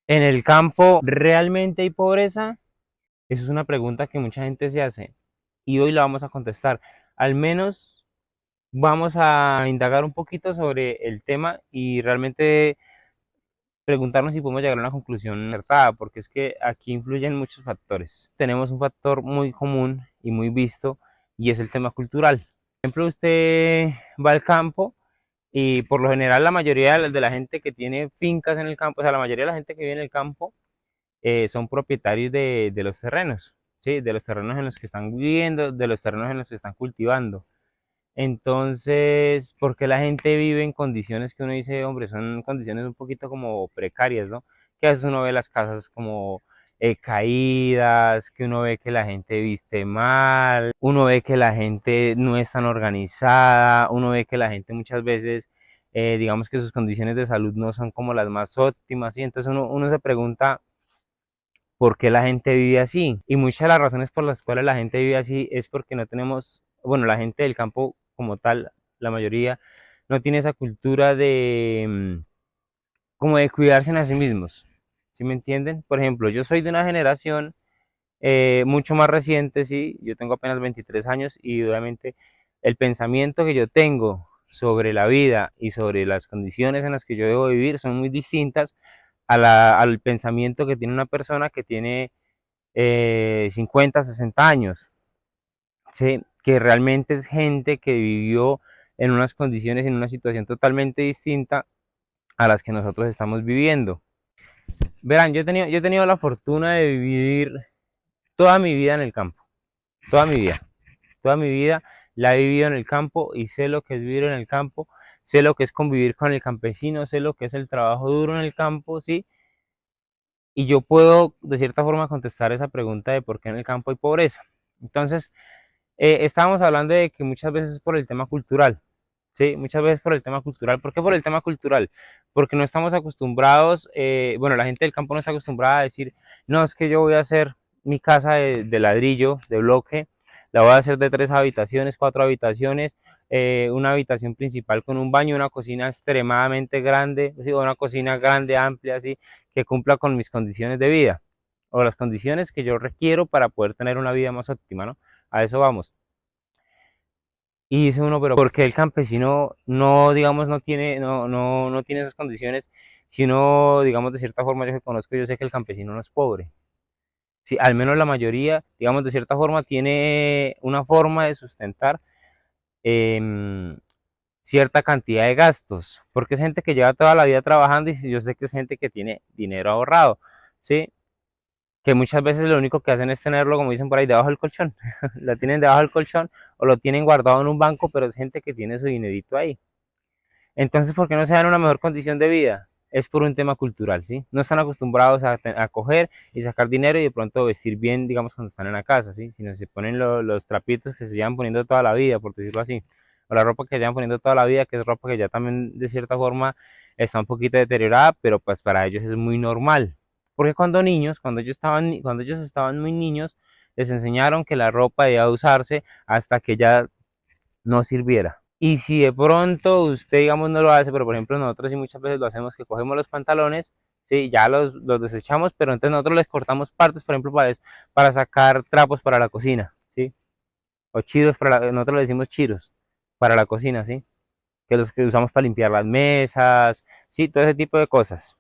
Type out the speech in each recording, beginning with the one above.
¿En el campo realmente hay pobreza? Esa es una pregunta que mucha gente se hace y hoy la vamos a contestar. Al menos vamos a indagar un poquito sobre el tema y realmente preguntarnos si podemos llegar a una conclusión acertada, porque es que aquí influyen muchos factores. Tenemos un factor muy común y muy visto y es el tema cultural. Por ejemplo, usted va al campo y por lo general la mayoría de la gente que tiene fincas en el campo, o sea, la mayoría de la gente que vive en el campo son propietarios de los terrenos, ¿sí? De los terrenos en los que están viviendo, de los terrenos en los que están cultivando. Entonces, ¿por qué la gente vive en condiciones que uno dice, hombre, son condiciones un poquito como precarias, ¿no? Que a veces uno ve las casas como caídas, que uno ve que la gente viste mal, uno ve que la gente no es tan organizada, uno ve que la gente muchas veces, digamos que sus condiciones de salud no son como las más óptimas, y entonces uno se pregunta, ¿por qué la gente vive así? Y muchas de las razones por las cuales la gente vive así es porque no tenemos, bueno, la gente del campo como tal, la mayoría, no tiene esa cultura de, como de cuidarse a sí mismos. ¿Sí me entienden? Por ejemplo, yo soy de una generación mucho más reciente, sí, yo tengo apenas 23 años y obviamente el pensamiento que yo tengo sobre la vida y sobre las condiciones en las que yo debo vivir son muy distintas al pensamiento que tiene una persona que tiene 50, 60 años, ¿sí? Que realmente es gente que vivió en unas condiciones, en una situación totalmente distinta a las que nosotros estamos viviendo. Verán, yo he tenido la fortuna de vivir toda mi vida en el campo, toda mi vida, toda mi vida la he vivido en el campo y sé lo que es vivir en el campo, sé lo que es convivir con el campesino, sé lo que es el trabajo duro en el campo, ¿sí? Y yo puedo de cierta forma contestar esa pregunta de por qué en el campo hay pobreza. Entonces, estábamos hablando de que muchas veces es por el tema cultural, ¿sí? Muchas veces por el tema cultural. ¿Por qué por el tema cultural? Porque no estamos acostumbrados, bueno, la gente del campo no está acostumbrada a decir, no, es que yo voy a hacer mi casa de ladrillo, de bloque, la voy a hacer de 3 habitaciones, 4 habitaciones, una habitación principal con un baño, una cocina extremadamente grande, ¿sí? O una cocina grande, amplia, así, que cumpla con mis condiciones de vida o las condiciones que yo requiero para poder tener una vida más óptima, ¿no? A eso vamos. Y dice uno, pero ¿por qué el campesino no, digamos, no tiene esas condiciones? Si uno, digamos, de cierta forma, yo que conozco, yo sé que el campesino no es pobre. Sí, al menos la mayoría, digamos, de cierta forma, tiene una forma de sustentar em, cierta cantidad de gastos, porque es gente que lleva toda la vida trabajando y yo sé que es gente que tiene dinero ahorrado, ¿sí? Que muchas veces lo único que hacen es tenerlo, como dicen por ahí, debajo del colchón. Lo tienen debajo del colchón o lo tienen guardado en un banco, pero es gente que tiene su dinerito ahí. Entonces, ¿por qué no se dan una mejor condición de vida? Es por un tema cultural, ¿sí? No están acostumbrados a coger y sacar dinero y de pronto vestir bien, digamos, cuando están en la casa, ¿sí? Sino se ponen los trapitos que se llevan poniendo toda la vida, por decirlo así. O la ropa que se llevan poniendo toda la vida, que es ropa que ya también, de cierta forma, está un poquito deteriorada, pero pues para ellos es muy normal. Porque cuando niños, cuando ellos estaban muy niños, les enseñaron que la ropa debía usarse hasta que ya no sirviera. Y si de pronto usted, digamos, no lo hace, pero por ejemplo nosotros sí muchas veces lo hacemos, que cogemos los pantalones, sí, ya los desechamos, pero entonces nosotros les cortamos partes, por ejemplo, para sacar trapos para la cocina, sí, o chiros, nosotros le decimos chiros, para la cocina, sí, que los que usamos para limpiar las mesas, sí, todo ese tipo de cosas.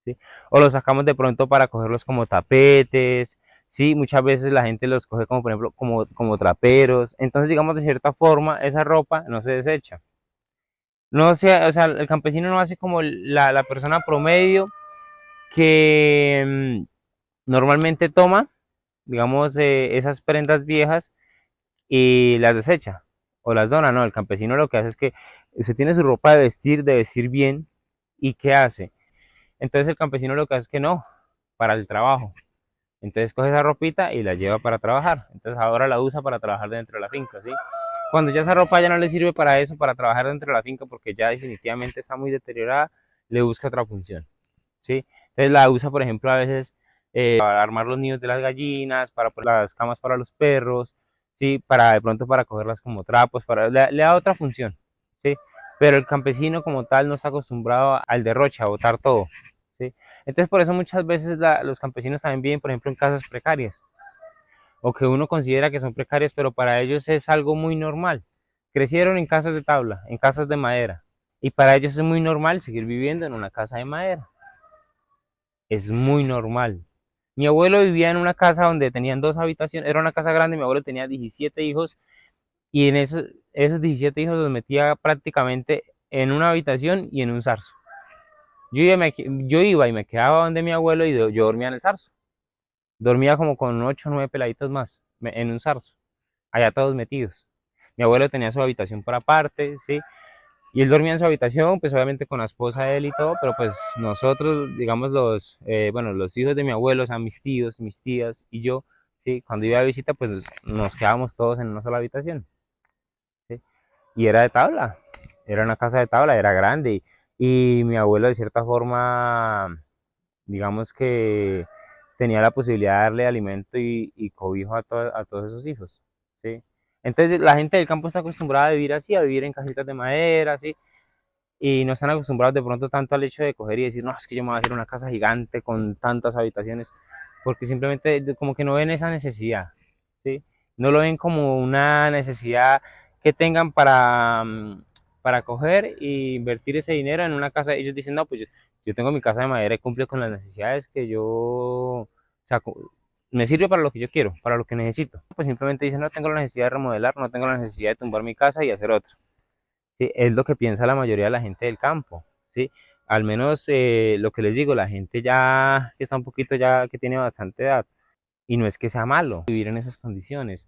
¿Sí? O los sacamos de pronto para cogerlos como tapetes, ¿sí? Muchas veces la gente los coge como, por ejemplo, como traperos. Entonces, digamos, de cierta forma, esa ropa no se desecha. No sea, o sea, el campesino no hace como la persona promedio que normalmente toma, digamos, esas prendas viejas y las desecha o las dona, ¿no? El campesino lo que hace es que usted tiene su ropa de vestir bien, ¿y qué hace? Entonces el campesino lo que hace es que no, para el trabajo. Entonces coge esa ropita y la lleva para trabajar. Entonces ahora la usa para trabajar dentro de la finca, ¿sí? Cuando ya esa ropa ya no le sirve para eso, para trabajar dentro de la finca, porque ya definitivamente está muy deteriorada, le busca otra función, ¿sí? Entonces la usa, por ejemplo, a veces para armar los nidos de las gallinas, para poner las camas para los perros, ¿sí? Para de pronto para cogerlas como trapos, le da otra función, ¿sí? Pero el campesino como tal no está acostumbrado al derroche, a botar todo, ¿sí? Entonces por eso muchas veces los campesinos también viven, por ejemplo, en casas precarias, o que uno considera que son precarias, pero para ellos es algo muy normal. Crecieron en casas de tabla, en casas de madera, y para ellos es muy normal seguir viviendo en una casa de madera. Es muy normal. Mi abuelo vivía en una casa donde tenían dos habitaciones, era una casa grande, mi abuelo tenía 17 hijos y en esos 17 hijos los metía prácticamente en una habitación y en un zarzo. Yo iba y me quedaba donde mi abuelo y yo dormía en el zarzo. Dormía como con 8 o 9 peladitos más en un zarzo, allá todos metidos. Mi abuelo tenía su habitación por aparte, ¿sí? Y él dormía en su habitación, pues obviamente con la esposa de él y todo, pero pues nosotros, digamos bueno, los hijos de mi abuelo, o sea, mis tíos, mis tías y yo, sí, cuando iba de visita, pues nos quedábamos todos en una sola habitación, ¿sí? Y era de tabla, era una casa de tabla, era grande, y mi abuelo de cierta forma, digamos que tenía la posibilidad de darle alimento y cobijo a todos esos hijos, ¿sí? Entonces la gente del campo está acostumbrada a vivir así, a vivir en casitas de madera, ¿sí? Y no están acostumbrados de pronto tanto al hecho de coger y decir, no, es que yo me voy a hacer una casa gigante con tantas habitaciones, porque simplemente como que no ven esa necesidad, ¿sí? No lo ven como una necesidad que tengan para coger e invertir ese dinero en una casa. Ellos dicen, no, pues yo tengo mi casa de madera y cumple con las necesidades que yo, o sea, me sirve para lo que yo quiero, para lo que necesito. Pues simplemente dicen, no tengo la necesidad de remodelar, no tengo la necesidad de tumbar mi casa y hacer otra. ¿Sí? Es lo que piensa la mayoría de la gente del campo, ¿sí? Al menos lo que les digo, la gente ya que está un poquito ya que tiene bastante edad, y no es que sea malo vivir en esas condiciones,